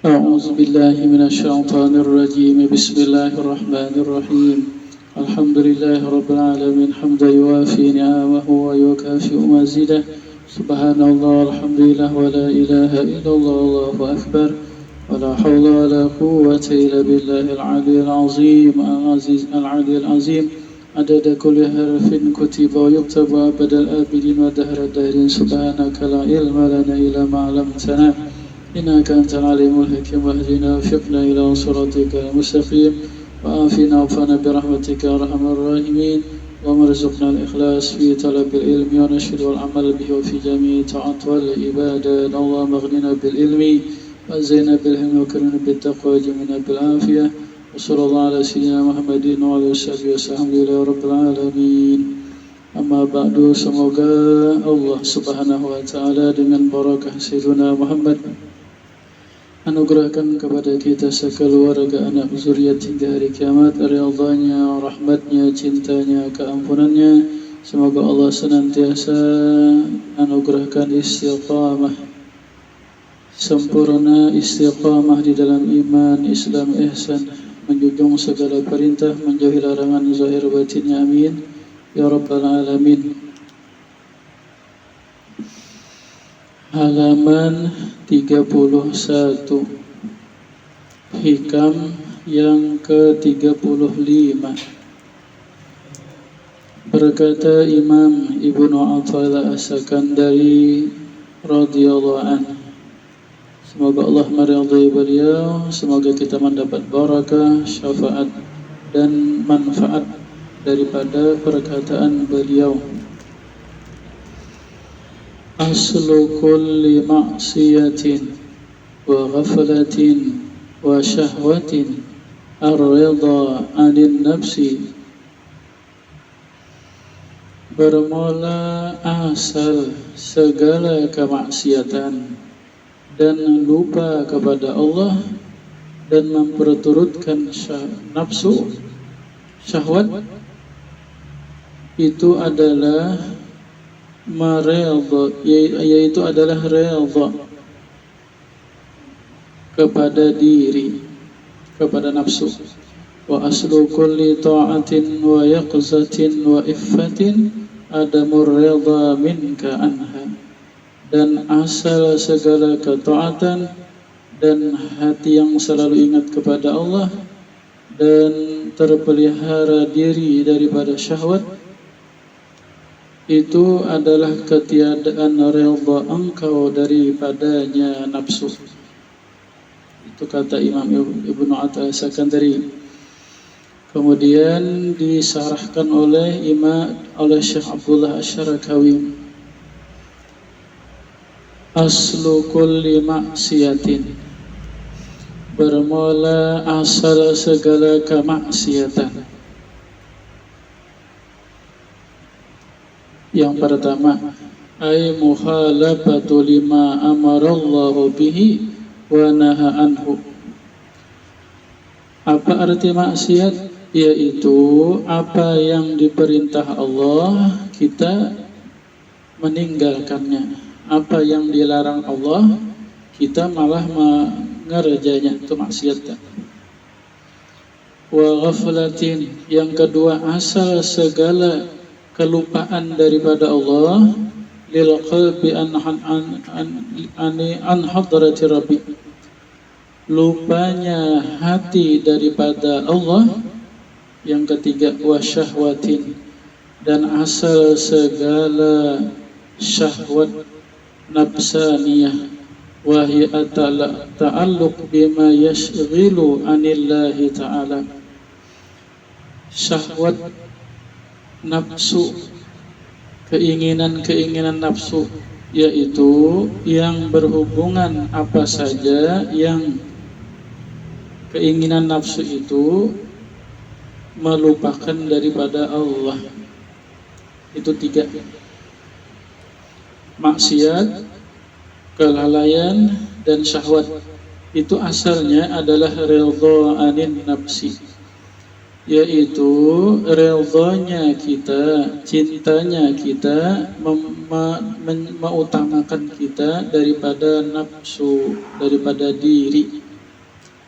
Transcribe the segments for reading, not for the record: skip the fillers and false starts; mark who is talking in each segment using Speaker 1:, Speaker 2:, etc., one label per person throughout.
Speaker 1: أعوذ بالله من الشيطان الرجيم بسم الله الرحمن الرحيم الحمد لله رب العالمين حمدا يوافي نعمه ويكافئ مزيده سبحان الله والحمد لله ولا إله إلا الله والله أكبر ولا حول ولا قوة إلا بالله العلي العظيم العلي العظيم عدد كل حرف كتب ويكتب أبد الآبدين ودهر الدهرين سبحانك لا علم لنا إلا ما علمتنا إنك أنت العليم الحكيم واهدنا وفقنا إلى صراطك المستقيم وآفنا وعافنا برحمتك يا أرحم الراحمين وارزقنا الإخلاص في طلب العلم ونشر والعمل به وفي جميع طاعات والعبادات اللهم اغننا بالعلم وزينا بالحلم وكرمنا بالتقوى وجمعنا بالعافية وصلى الله على سيدنا محمد وعلى آله وصحبه إلى رب العالمين. Amma ba'du, semoga Allah subhanahu wa ta'ala dengan barakah Sayyidina Muhammad anugerahkan kepada kita sekeluarga anak zuriat hingga hari kiamat, ridhanya, rahmatnya, cintanya, keampunannya. Semoga Allah senantiasa anugerahkan istiqamah, sempurna istiqamah di dalam iman, Islam, ihsan, menjunjung segala perintah, menjauhi larangan zahir batinnya, amin ya rabbal alamin. Halaman 31, hikam yang ke-35. Berkata Imam Ibnu Athaillah As-Sakandari radhiyallahu anhu, semoga Allah meridhai beliau, semoga kita mendapat barakah, syafaat dan manfaat daripada perkataan beliau. Aslu kulli ma'siyatin wa ghaflatin wa syahwatin ar-ridha 'anil nafsi. Bermula asal segala kemaksiatan dan lupa kepada Allah dan memperturutkan nafsu, syahwat, itu adalah meredha, yaitu adalah redha kepada diri, kepada nafsu. Wa aslu kulli ta'atin wa yaqzatin wa iffatin adamur redha minka anha. Dan asal segala ketaatan dan hati yang selalu ingat kepada Allah dan terpelihara diri daripada syahwat, itu adalah ketiadaan redha engkau daripadanya nafsu. Itu kata Imam Ibnu Athaillah As-Sakandari. Kemudian disarahkan oleh Syekh Abdullah Asy-Syarakawi. Aslu kulli maksiatin, bermula asal segala kemaksiatan. Yang pertama, ay mukhalafatu lima amarallahu bihi wa naha anhu. Apa arti maksiat? Yaitu apa yang diperintah Allah kita meninggalkannya, apa yang dilarang Allah kita malah mengerjanya, itu maksiat. Wa ghaflatin, yang kedua asal segala kelupaan daripada Allah, lil qalbi an hadrati rabbi, lupanya hati daripada Allah. Yang ketiga, wa syahwatin, dan asal segala syahwat nafsaniyah, wa hiya ta'alluq bima yashghilu anillahi ta'ala. Syahwat nafsu, keinginan nafsu, yaitu yang berhubungan apa saja yang keinginan nafsu itu melupakan daripada Allah. Itu tiga: maksiat, kelalaian, dan syahwat. Itu asalnya adalah ridha anin nafsi, yaitu ridhanya kita, cintanya kita, mengutamakan kita daripada nafsu, daripada diri.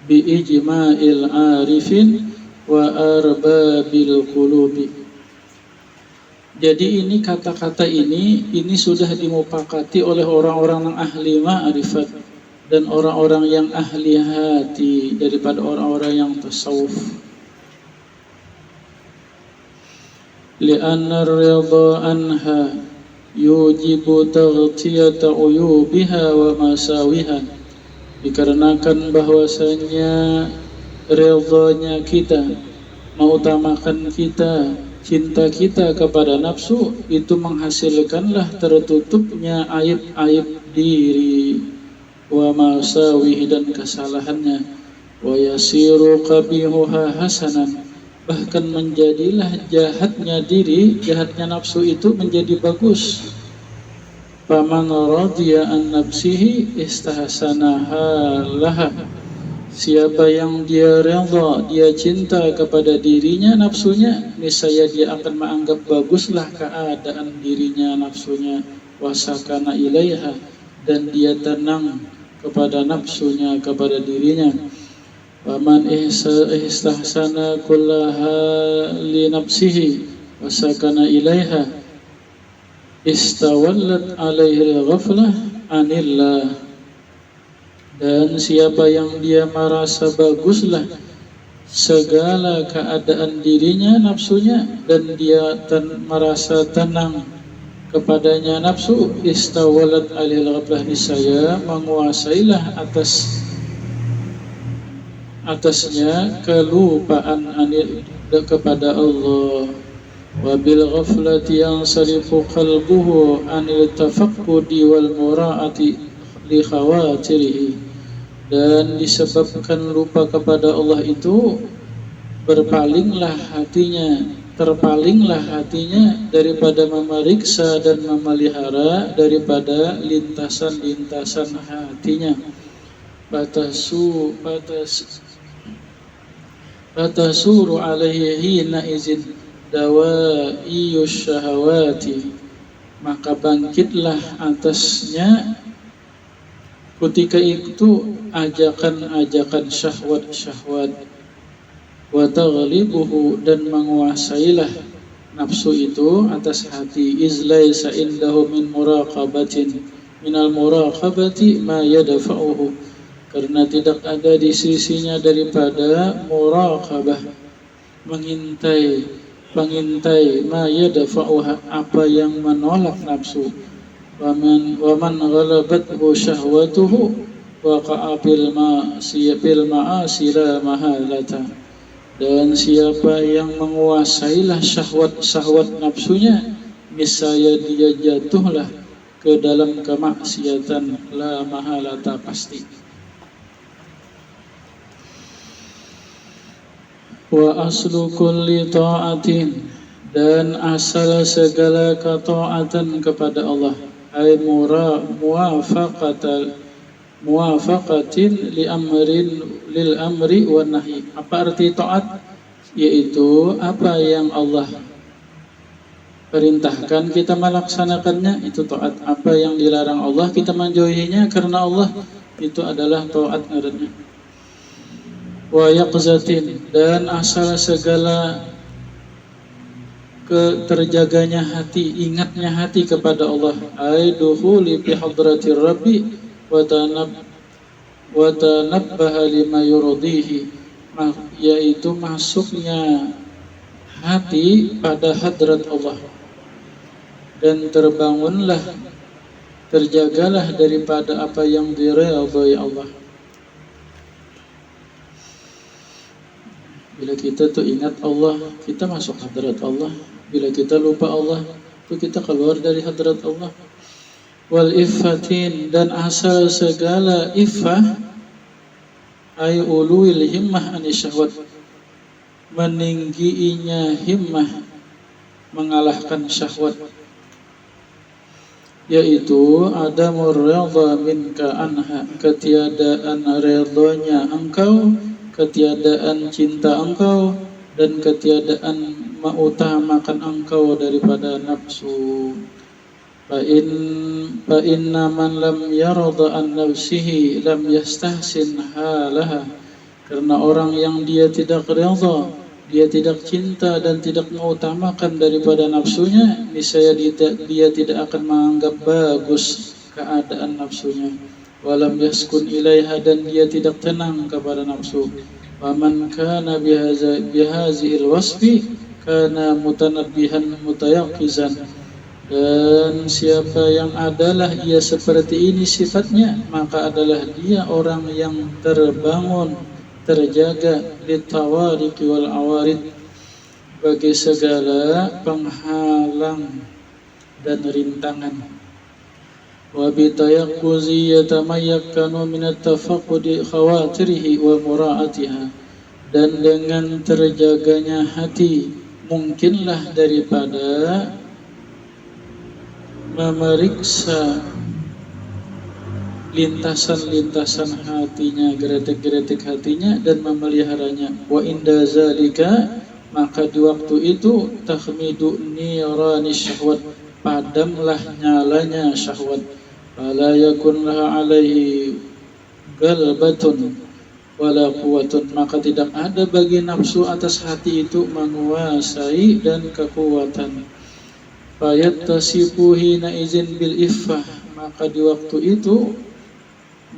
Speaker 1: bi ijma'il arifin wa arbabil qulubi. Jadi ini kata-kata ini sudah dimupakati oleh orang-orang yang ahli ma'rifat dan orang-orang yang ahli hati daripada orang-orang yang tasawuf. Li'anna ar-ridha anha yujibu taghtiyata uyubiha wa masawiha. Dikarenakan bahwasanya ridhanya kita, mengutamakan kita, cinta kita kepada nafsu itu menghasilkanlah tertutupnya aib-aib diri wa masawihi dan kesalahannya wa yasiru qabihuha hasanan, bahkan menjadilah jahatnya diri, jahatnya nafsu itu menjadi bagus. Faman radiya an nafsihi istahsanaha laha. Siapa yang dia redha, dia cinta kepada dirinya, nafsunya, niscaya dia akan menganggap baguslah keadaan dirinya, nafsunya. Wasakana ilaiha, dan dia tenang kepada nafsunya, kepada dirinya. Waman istahsana kullaha li nafsihi wasakana ilaiha istawallat alaihi ghaflah anillah. Dan siapa yang dia merasa baguslah segala keadaan dirinya, nafsunya, dan dia merasa tenang kepadanya nafsu, istawalat alil ghaflah, niscaya menguasailah atasnya kelupaan kepada Allah. Wabil ghaflati yansarifu qalbuhu anil tafaqqudi wal mura'ati li khawatirihi. Dan disebabkan lupa kepada Allah itu terpalinglah hatinya daripada memeriksa dan memelihara daripada lintasan-lintasan hatinya. Batasuru alaihi hina izin dawaiyus syahawati, maka bangkitlah atasnya ketika itu ajakan-ajakan syahwat-syahwat, wa taghlibuhu, dan menguasailah nafsu itu atas hati. Izlaisa indahu minal muraqabati ma yadfa'uhu, karena tidak ada di sisinya daripada muraqabah, mengintai ma yadfa'uha, apa yang menolak nafsu. Waman ghalabathu syahwatuhu waqa'a bil ma'asi la mahalata. Dan siapa yang menguasailah syahwat nafsunya, niscaya dia jatuhlah ke dalam kemaksiatan la mahalata, pasti. Wa aslu kulli ta'atin, dan asal segala ketaatan kepada Allah, ay muwafaqatin lil amri wan nahi. Apa arti taat? Yaitu apa yang Allah perintahkan kita melaksanakannya, itu taat. Apa yang dilarang Allah kita menjauhinya karena Allah, itu adalah taat ngarannya. Wa yaqzatin, dan asal segala terjaganya hati, ingatnya hati kepada Allah, ay dukhuli bi hadratir rabbi wa tanabbaha lima yurdihi, yaitu masuknya hati pada hadrat Allah dan terbangunlah, terjagalah daripada apa yang diridhai Allah. Bila kita tuh ingat Allah, kita masuk hadrat Allah. Bila kita lupa Allah, itu kita keluar dari hadrat Allah. Wal iffatin, dan asal segala iffah, ay uluil himmah anisyahwat, meningginya himmah, mengalahkan syahwat, yaitu adamur ridha minka anha, ketiadaan ridhanya engkau, ketiadaan cinta engkau, dan ketiadaan mengutamakan engkau daripada nafsu. Fa inna man lam yarda an nafsihi lam yastahsin halaha, Karena orang yang dia tidak redha, dia tidak cinta dan tidak mengutamakan daripada nafsunya, niscaya dia tidak akan menganggap bagus keadaan nafsunya. Walam yaskun ilaiha, dan dia tidak tenang kepada nafsu. Waman kana bihazihil wasfi kana mutanabbihan mutayaqizan. Dan siapa yang adalah ia seperti ini sifatnya, maka adalah dia orang yang terbangun, terjaga, litawariqi wal awarid, bagi segala penghalang dan rintangan. Wa bitayaqquzi yatamayyakanu min at-tafaqqudi khawatirihi wa mura'atiha, dan dengan terjaganya hati mungkinlah daripada memeriksa lintasan-lintasan hatinya, geretik-geretik hatinya, dan memeliharanya. Wa inda zalika, maka di waktu itu tahmidu nirani syahwat, padamlah nyalanya syahwat. Fala yakun laha alaihi galbatun wala quwwatun, maka tidak ada bagi nafsu atas hati itu menguasai dan kekuatan. Fayattasifu hina izin bil iffah, maka di waktu itu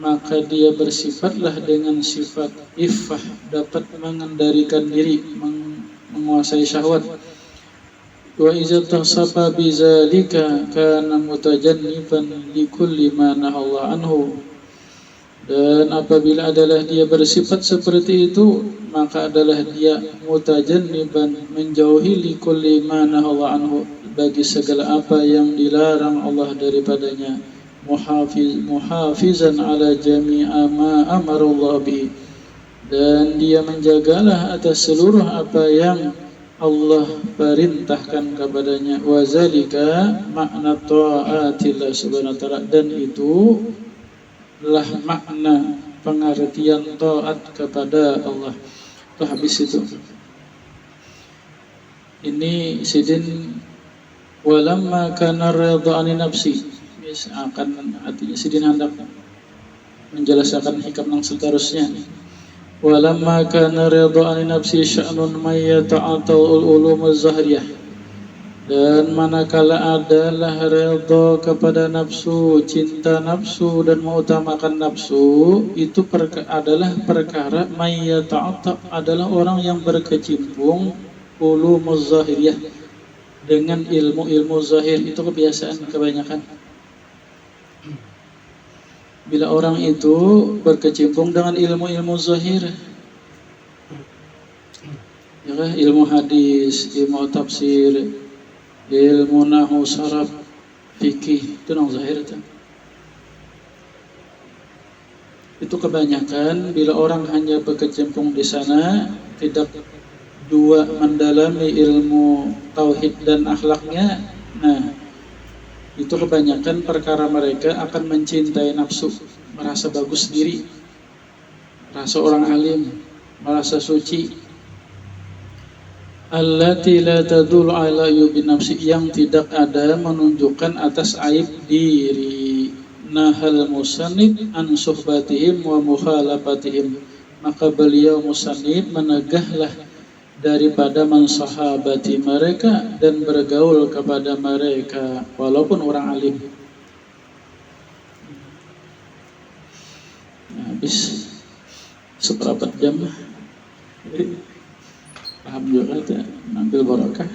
Speaker 1: maka dia bersifatlah dengan sifat iffah, dapat mengendalikan diri, menguasai syahwat. Wa idza tasaba bizalika kana mutajanniban likulli ma nahallahu anhu, dan apabila adalah dia bersifat seperti itu, maka adalah dia mutajanniban, menjauhi likulli ma nahallahu anhu, bagi segala apa yang dilarang Allah daripadanya. Muhafizan ala jami'a ma amarallahu bi, dan dia menjagalah atas seluruh apa yang Allah perintahkan kepadanya. Wa zalika makna ta'atillah subhanahu wa ta'ala, dan itu lah makna pengertian taat kepada Allah. Itu habis itu. Ini sidin walamma kana ridha ani nafsi, akan artinya sidin hendak menjelaskan hikam yang seterusnya. Walamma kana ridha ani nafsi sya'nun may yata'atal ulum az-zahriyah, dan manakala adalah ridha kepada nafsu, cinta nafsu dan mengutamakan nafsu, itu adalah perkara may yata'atal, adalah orang yang berkecimpung ulum az-zahriyah, dengan ilmu-ilmu zahir. Itu kebiasaan kebanyakan. Bila orang itu berkecimpung dengan ilmu-ilmu zahir, ya kan? Ilmu hadis, ilmu tafsir, ilmu nahwu, saraf, fikih, itu yang zahir itu. Itu kebanyakan bila orang hanya berkecimpung di sana, tidak dua mendalami ilmu tauhid dan akhlaknya, nah itu kebanyakan perkara mereka akan mencintai nafsu, merasa bagus diri, merasa orang alim, merasa suci. Allati la tadul ala yubin nafsi, yang tidak ada menunjukkan atas aib diri. Nahal musannif an suhbatihim wa mukhalafatihim, maka beliau musannif menegahlah daripada mensahabati mereka dan bergaul kepada mereka walaupun orang alim. Nah, habis seperempat jam, paham juga ya, ambil barakah.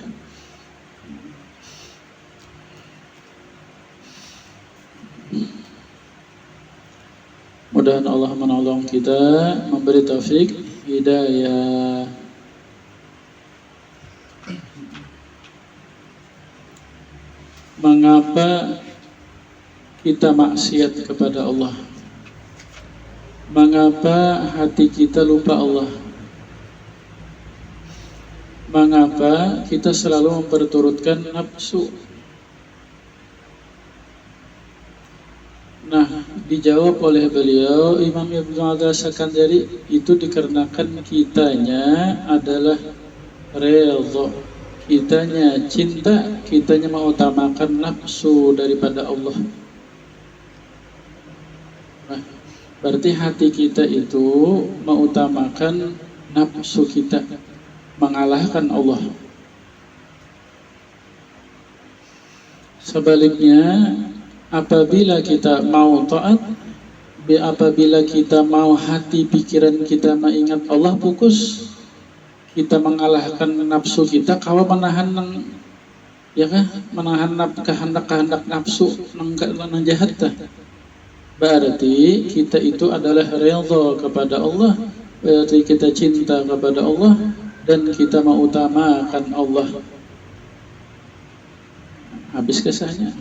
Speaker 1: Mudah-mudahan Allah menolong kita, memberi taufik, hidayah. Mengapa kita maksiat kepada Allah? Mengapa hati kita lupa Allah? Mengapa kita selalu memperturutkan nafsu? Nah, dijawab oleh beliau Imam Ibnu Al-Sakandari, itu dikarenakan kitanya adalah redha, kitanya cinta, kitanya mengutamakan nafsu daripada Allah. Nah, Berarti hati kita itu mengutamakan nafsu kita, mengalahkan Allah. Sebaliknya, apabila kita mau taat, apabila kita mau hati pikiran kita mengingat Allah fokus, kita mengalahkan nafsu kita, kawa menahan ya kan, menahan kehendak nafsu nang jahat tah. Berarti kita itu adalah redha kepada Allah, berarti kita cinta kepada Allah dan kita mengutamakan Allah. Habis kisahnya.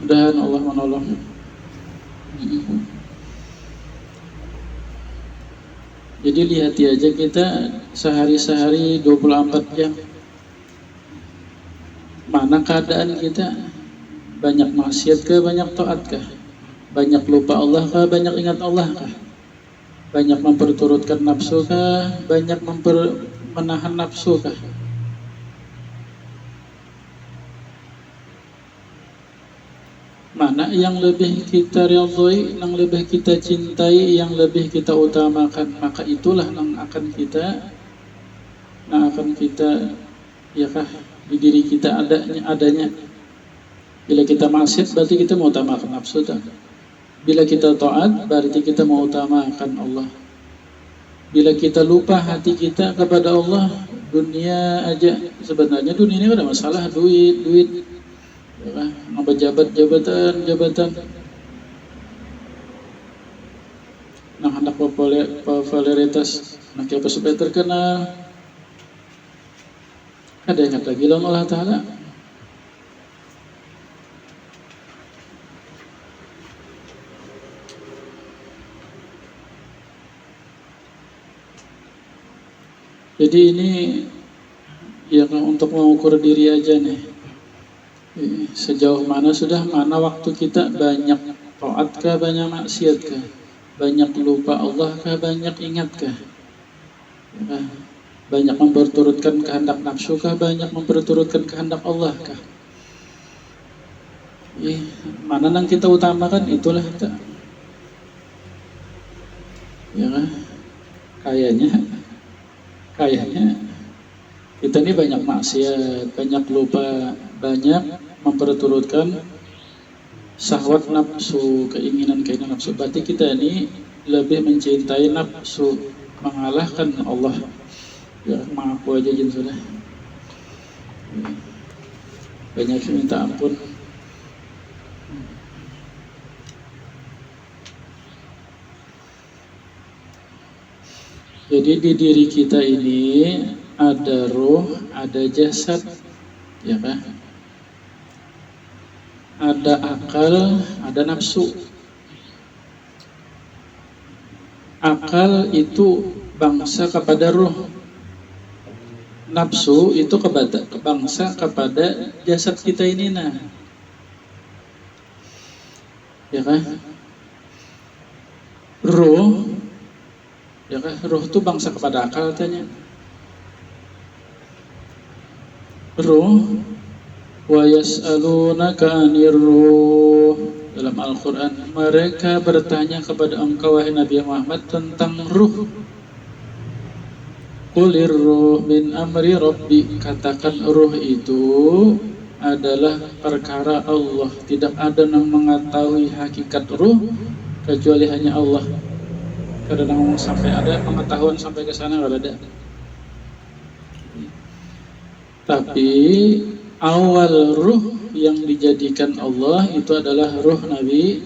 Speaker 1: Mudah-mudahan Allah menolong. Jadi lihat aja kita sehari-sehari 24 jam. Mana keadaan kita? Banyak maksiat kah, banyak taat kah? Banyak lupa Allah kah, banyak ingat Allah kah? Banyak memperturutkan nafsu kah, banyak menahan nafsu kah? Mana yang lebih kita ridhoi, yang lebih kita cintai, yang lebih kita utamakan, maka itulah yang akan kita ya kah di diri kita adanya. Bila kita maksiat berarti kita mengutamakan nafsu tak? Bila kita taat berarti kita mengutamakan Allah. Bila kita lupa hati kita kepada Allah, dunia aja, sebenarnya dunia ini ada masalah, duit ya, nambah jabatan nah hendak popularitas nak apa supaya terkenal, ada ingat lagi lah Allah Ta'ala. Jadi ini ya untuk mengukur diri aja nih, sejauh mana waktu kita, banyak taat kah, banyak maksiat kah, banyak lupa Allah kah, banyak ingat kah, ya, banyak memperturutkan kehendak nafsu kah, banyak memperturutkan kehendak Allah kah, mana yang kita utamakan itulah kita, ya kan? Kayaknya kita ini banyak maksiat, banyak lupa, banyak memperturutkan syahwat nafsu, keinginan nafsu. Berarti kita ini lebih mencintai nafsu, mengalahkan Allah. Ya, mengaku aja jin sudah. Banyak minta ampun. Jadi di diri kita ini ada ruh, ada jasad, ya kan? Ada akal, ada nafsu. Akal itu bangsa kepada ruh. Nafsu itu bangsa kepada jasad kita ini, nah. Ya kan? Ruh, ya kan? Ruh itu bangsa kepada akal tanya. Ruh, wa yas'alunaka 'anir ruh. Dalam Al-Quran, mereka bertanya kepada engkau wahai Nabi Muhammad tentang ruh. Qulir ruh min amri rabbi. Katakan ruh itu adalah perkara Allah. Tidak ada yang mengetahui hakikat ruh kecuali hanya Allah. Kadang sampai ada pengetahuan sampai ke sana nggak ada. Tapi awal ruh yang dijadikan Allah itu adalah ruh Nabi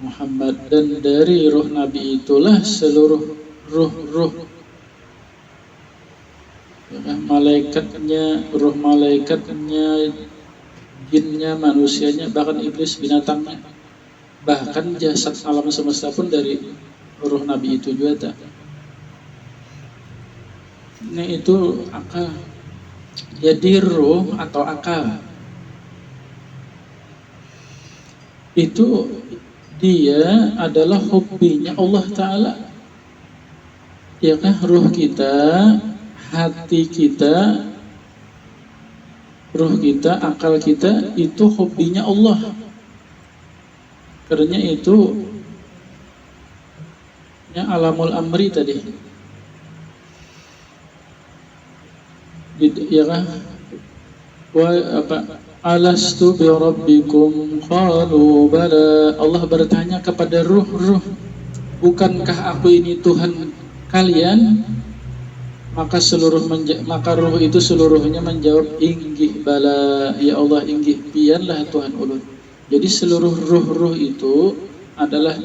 Speaker 1: Muhammad, dan dari ruh Nabi itulah seluruh ruh ya, malaikatnya, ruh malaikatnya, jinnya, manusianya, bahkan iblis, binatangnya, bahkan jasad alam semesta pun dari ruh Nabi itu juga tak. Ini itu akal. Jadi ruh atau akal itu dia adalah hobinya Allah Ta'ala, ya kan? Ruh kita, hati kita, ruh kita, akal kita itu hobinya Allah. Karena itu ya alamul amri tadi. Ya kan? Wa apa? Alastu bi rabbikum qalu bala. Allah bertanya kepada ruh-ruh, bukankah aku ini Tuhan kalian? Maka ruh itu seluruhnya menjawab, inggih bala ya Allah, inggih pianlah Tuhan ulun. Jadi seluruh ruh-ruh itu adalah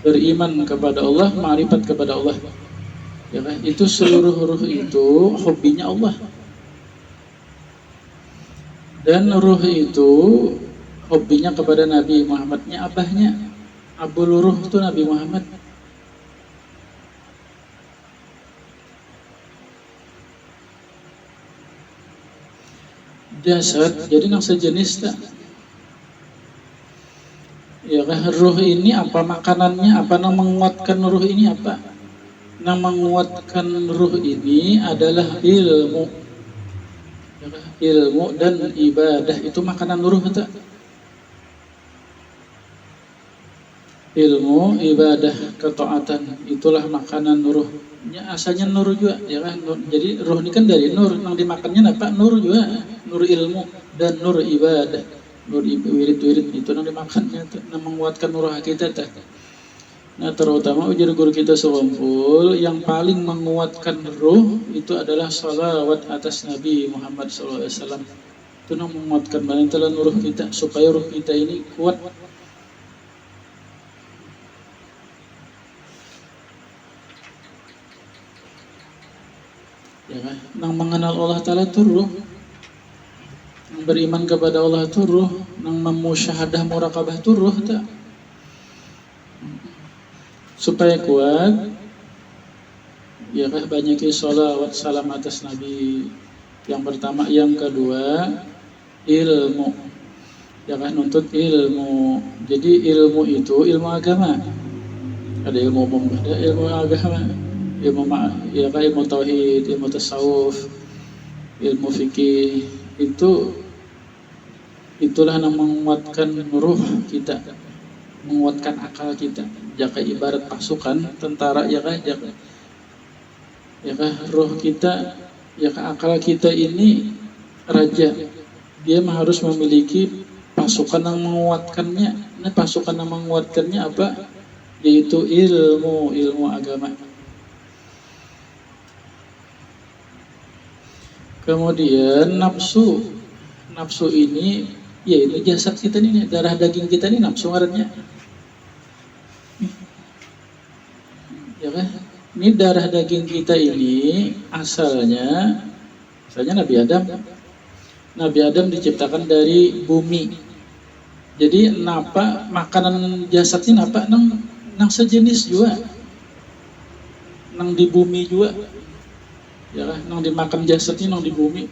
Speaker 1: beriman kepada Allah, ma'rifat kepada Allah. Ya kan? Itu seluruh ruh itu hobinya Allah. Dan ruh itu hobinya kepada Nabi Muhammadnya, abahnya. Abul ruh itu Nabi Muhammad. Jasad, jadi nang sejenis tak. Ya kan, ruh ini apa makanannya, apa nang menguatkan ruh ini apa? Nang menguatkan ruh ini adalah ilmu. Ya kan? Ilmu dan ibadah itu makanan ruh tak? Ilmu, ibadah, ketaatan itulah makanan ruh. Ya, asalnya nur juga, ya kan? Jadi ruh ini kan dari nur, nang dimakannya apa? Nur juga, nur ilmu dan nur ibadah, nur wirid-wirid itu nang dimakannya, nang menguatkan nur kita. Nah, terutama ujar guru kita sewampul, yang paling menguatkan ruh itu adalah salawat atas Nabi Muhammad SAW. Itu nang menguatkan banget nur kita supaya ruh kita ini kuat. Ya kan? Nang mengenal Allah Ta'ala itu ruh, nang beriman kepada Allah itu ruh, nang memusyahadah muraqabah itu ruh tak? Supaya kuat, ya kan, banyaki sholawat salam atas Nabi. Yang pertama, yang kedua ilmu, ya kan, nuntut ilmu. Jadi ilmu itu ilmu agama, ada ilmu umum, ada ilmu agama. Ya kan, ilmu tauhid, ilmu tasawuf, ilmu fikih, itulah yang menguatkan ruh kita, menguatkan akal kita. Jaka ibarat pasukan tentara, ya kan, ruh kita, ya kan, akal kita ini raja, dia harus memiliki pasukan yang menguatkannya. Nah, pasukan yang menguatkannya apa? Yaitu ilmu agama. Kemudian nafsu ini, ya ini jasad kita ini, darah daging kita ini nafsu ngarannya. Ya kan? Ini darah daging kita ini asalnya Nabi Adam. Nabi Adam diciptakan dari bumi. Jadi napa makanan jasad ini napa nang sejenis juga, nang di bumi juga. Ya kan, nang dimakan jasadnya nang di bumi,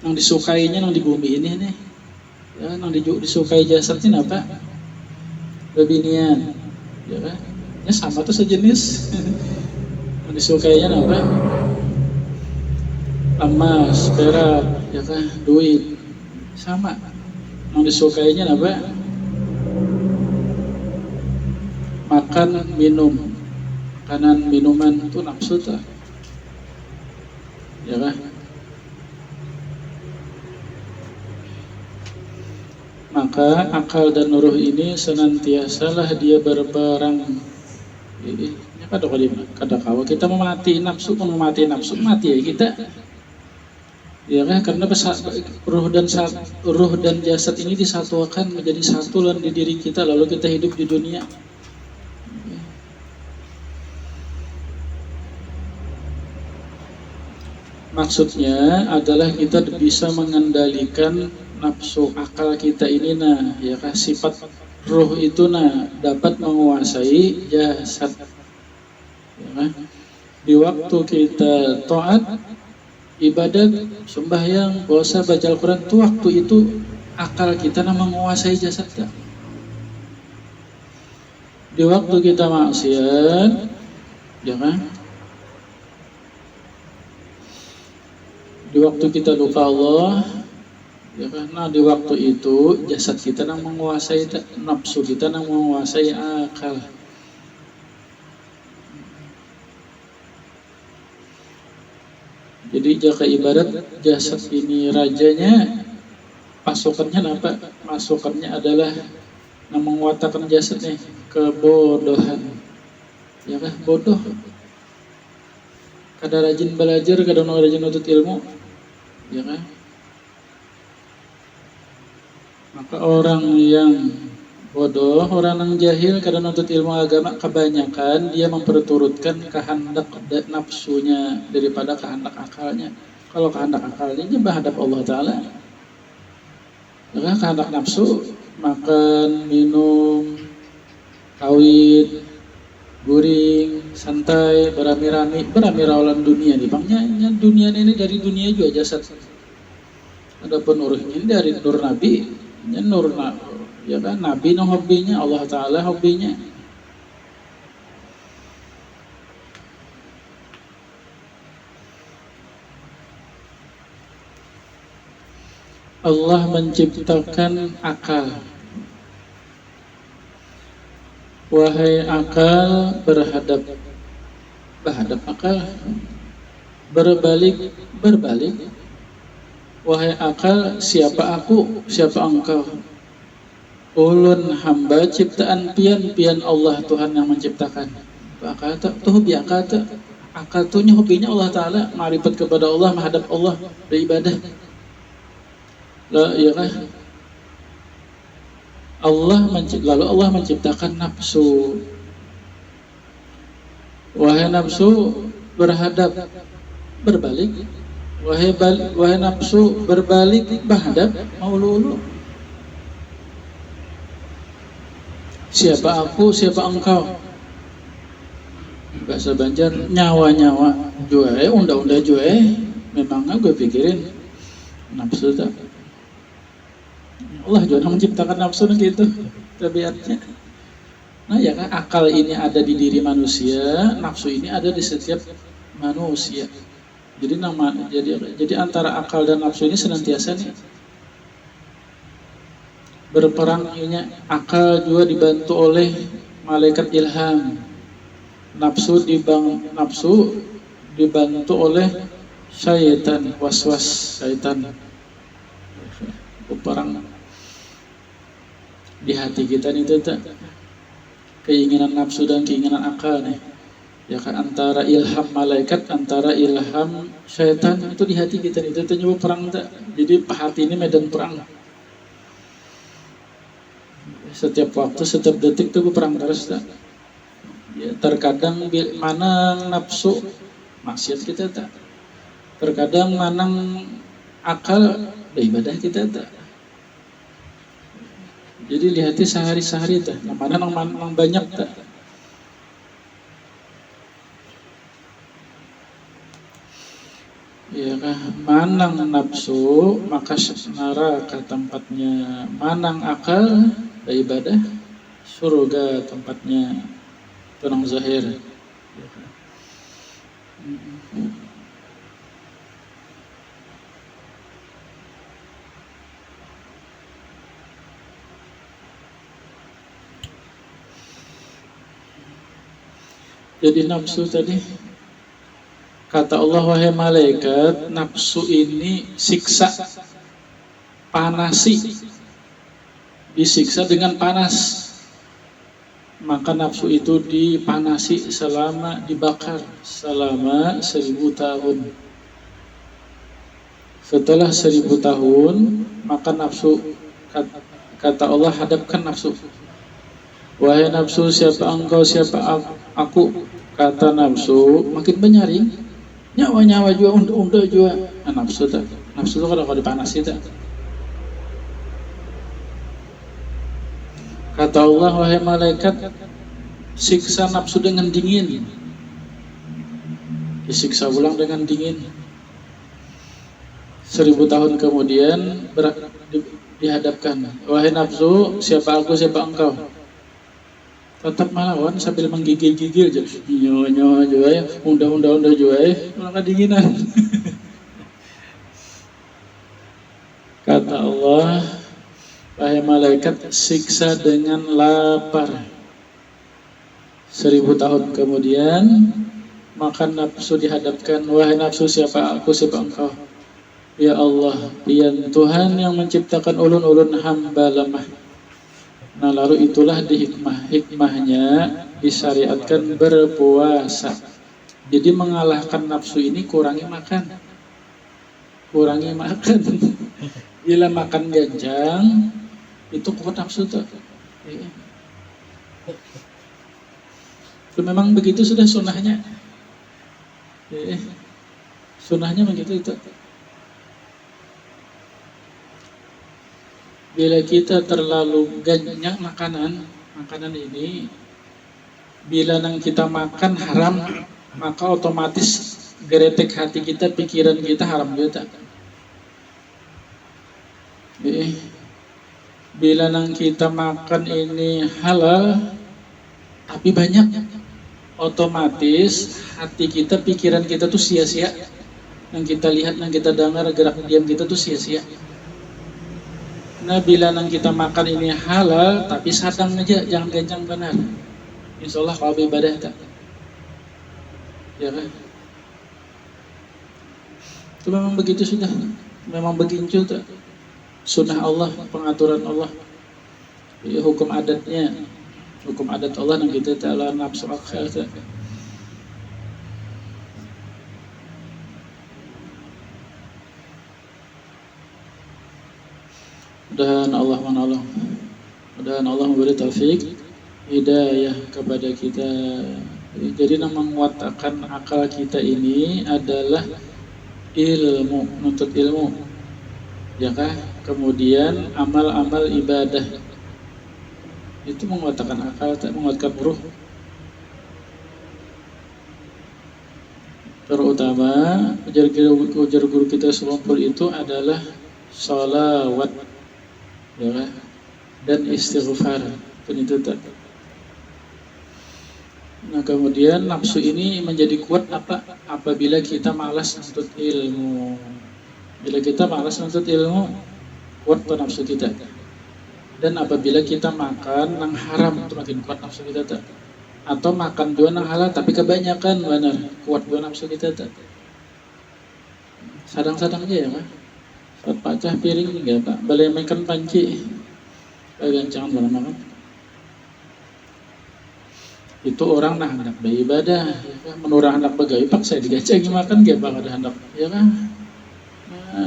Speaker 1: nang disukainya nang di bumi ini nih. Ya, nang disukai jasadnya apa? Bebinian. Ya kan? Ya sama tuh sejenis. Nang disukainya apa? Emas, perak, ya kan, duit. Sama. Nang disukainya apa? Makan, minum. Makanan, minuman itu nafsu tak? Ya kan? Maka akal dan ruh ini senantiasalah dia berperang. Ini kada kawa kita memati nafsu, mati ya kita. Ya kan, karena ruh dan jasad ini disatukan menjadi satu di diri kita, lalu kita hidup di dunia. Maksudnya adalah kita bisa mengendalikan nafsu akal kita ini, nah, ya kan, sifat ruh itu dapat menguasai jasad. Ya kan? Di waktu kita taat, ibadat, sembahyang, puasa, baca Al-Quran, itu waktu itu akal kita menguasai jasad. Di waktu kita maksiat, ya kan? Di waktu kita lupa Allah, Ya kan? Nah di waktu itu jasad kita yang menguasai nafsu kita yang menguasai akal. Jadi jika ibarat jasad ini rajanya, pasukannya apa? Pasukannya adalah yang menguatakan jasadnya kebodohan. Ya kan? Bodoh. Kada rajin belajar, kada rajin nuntut ilmu. Ya kan? Maka orang yang bodoh, orang yang jahil kadang nuntut ilmu agama, kebanyakan dia memperturutkan kehendak nafsunya daripada kehendak akalnya. Kalau kehendak akalnya dia menghadap Allah Ta'ala. Dengan kehendak nafsu, makan, minum, kawin, guring, santai, berami-rawalan dunia nih. Bangnya dunia ini dari dunia juga jasad. Adapun uruhnya dari nur Nabi. Nur ya kan Nabi no hobinya, Allah Ta'ala hobinya. Allah menciptakan akal. Wahai akal, berhadap akal, berbalik. Wahai akal, siapa aku, siapa engkau? Ulun hamba ciptaan pian Allah Tuhan yang menciptakan. Akal tuh hobi akal tuh hobinya Allah Ta'ala, ma'rifat kepada Allah, menghadap Allah, beribadah. Ya kan? Lalu Allah menciptakan nafsu. Wahai nafsu, berbalik. Wahai nafsu, berbalik, menghadap, mau lulu. Siapa aku, siapa engkau? Bahasa Banjar, nyawa jual, unda jual. Memangnya gue pikirin nafsu tak? Allah juga menciptakan nafsu gitu, tabiatnya. Nah ya kan, akal ini ada di diri manusia, nafsu ini ada di setiap manusia. Jadi antara akal dan nafsu ini senantiasa nih berperang. Akal juga dibantu oleh malaikat ilham, nafsu dibantu oleh syaitan, waswas syaitan. Berperang di hati kita nih tuh, keinginan nafsu dan keinginan akal nih. Ya kan, antara ilham malaikat, antara ilham syaitan itu di hati kita nih, itu nyoba perang tak. Jadi hati ini medan perang. Setiap waktu, setiap detik tuh perang terus tak. Ya, terkadang mana nafsu maksiat kita tak. Terkadang mana akal ibadah kita tak. Jadi di hati sehari-sehari tak. Mana nang banyak tak. Ya kan, manang nafsu maka neraka tempatnya, manang akal ibadah surga tempatnya. Tenang zahir. Jadi nafsu tadi, kata Allah, wahai malaikat, nafsu ini siksa, panasi, disiksa dengan panas. Maka nafsu itu dipanasi dibakar selama 1000 tahun. Setelah 1000 tahun, maka nafsu, kata Allah, hadapkan nafsu. Wahai nafsu, siapa engkau, siapa aku? Kata nafsu, makin menyaring. Nyawa juga, unda juga. Nah, nafsu itu kalau dipanasi tak. Kata Allah, wahai malaikat, siksa nafsu dengan dingin. Disiksa ulang dengan dingin. 1000 tahun kemudian dihadapkan. Wahai nafsu, siapa aku, siapa engkau? Tetap melawan sambil menggigil-gigil aja. Nyawa juga ya, unda juga ya, malah kedinginan. Kata Allah, wahai malaikat, siksa dengan lapar. 1000 tahun kemudian, maka nafsu dihadapkan, wahai nafsu, siapa aku, siapa engkau? Ya Allah, pian Tuhan yang menciptakan ulun-ulun hamba lemah. Nah lalu itulah hikmahnya disyariatkan berpuasa. Jadi mengalahkan nafsu ini kurangi makan. Bila makan ganjang itu kuat nafsu tuh. Itu memang begitu sudah sunnahnya. Sunnahnya begitu itu. Bila kita terlalu ganjang makanan ini, bila nang kita makan haram, maka otomatis geretek hati kita, pikiran kita haram juga. Bila nang kita makan ini halal, tapi banyak, otomatis hati kita, pikiran kita tuh sia-sia. Yang kita lihat, yang kita dengar, gerak diam kita tuh sia-sia. Nah bila nang kita makan ini halal, tapi sadang aja, jangan ganjang benar. Insya Allah kalau ibadah tak. Ya kan? Itu memang begitu sudah. Memang begitu tak. Sunnah Allah, pengaturan Allah. Ya, hukum adatnya. Hukum adat Allah yang kita ta'ala nafsu akhir tak. Mudah-mudahan Allah menolong. Mudah-mudahan Allah memberi taufik, hidayah kepada kita. Jadi yang menguatkan akal kita ini adalah ilmu, menuntut ilmu. Ya kah? Kemudian amal-amal ibadah. Itu menguatkan akal, menguatkan ruh. Terutama ujar guru kita selumpur itu adalah sholawat, ya kan? Dan istighfar. Itu tak. Nah kemudian nafsu ini menjadi kuat apabila kita malas menuntut ilmu. Bila kita malas menuntut ilmu, kuat nafsu kita. Dan apabila kita makan yang haram, itu makin kuat nafsu kita tak. Atau makan dua yang halal tapi kebanyakan, benar kuat dua nafsu kita tak. Sadang-sadang aja ya Pak. Saat pecah piring enggak Pak, boleh makan panci. Gancangan boleh makan. Itu orang nah hendak beribadah, ya kan? Menurut hendak pegawai pak saya digacangi makan gak Pak ada hendak, ya kan?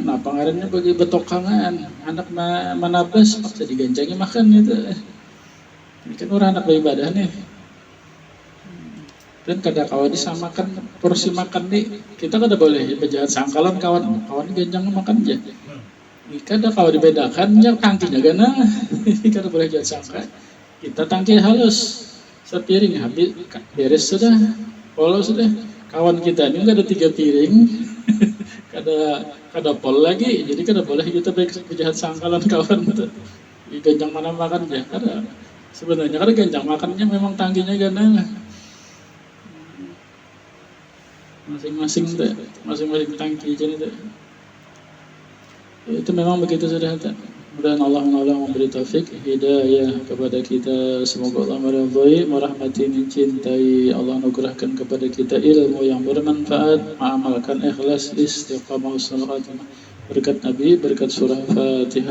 Speaker 1: Nah pangarannya bagi betokangan, hendak manabas pak saya digancangi makan itu. Ini kan orang hendak beribadah nih. Dan kada kawan disamakan porsi makan nih, kita kada boleh berjahat sangkalan kawan ganjang makan aja. Kada kawan dibedakan, ya tangkinya gana, kada boleh jahat sangka. Kita tangki halus. Sepiring habis, beres sudah, polo sudah. Kawan kita ini nggak ada 3 piring, kada pol lagi, jadi kada boleh kita berjahat sangkalan kawan itu. Ganjang mana makan ya, kada. Sebenarnya kada ganjang makannya memang tangkinya gana. Masing-masing tangki jadi itu memang begitu sudah. Mudah-mudahan Allah menolong, memberi taufik, hidayah kepada kita. Semoga Allah meridhai, merahmati, mencintai. Allah anugerahkan kepada kita ilmu yang bermanfaat, mengamalkan ikhlas, istiqamah, husnul khatimah. Berkat Nabi, berkat surah Fatihah.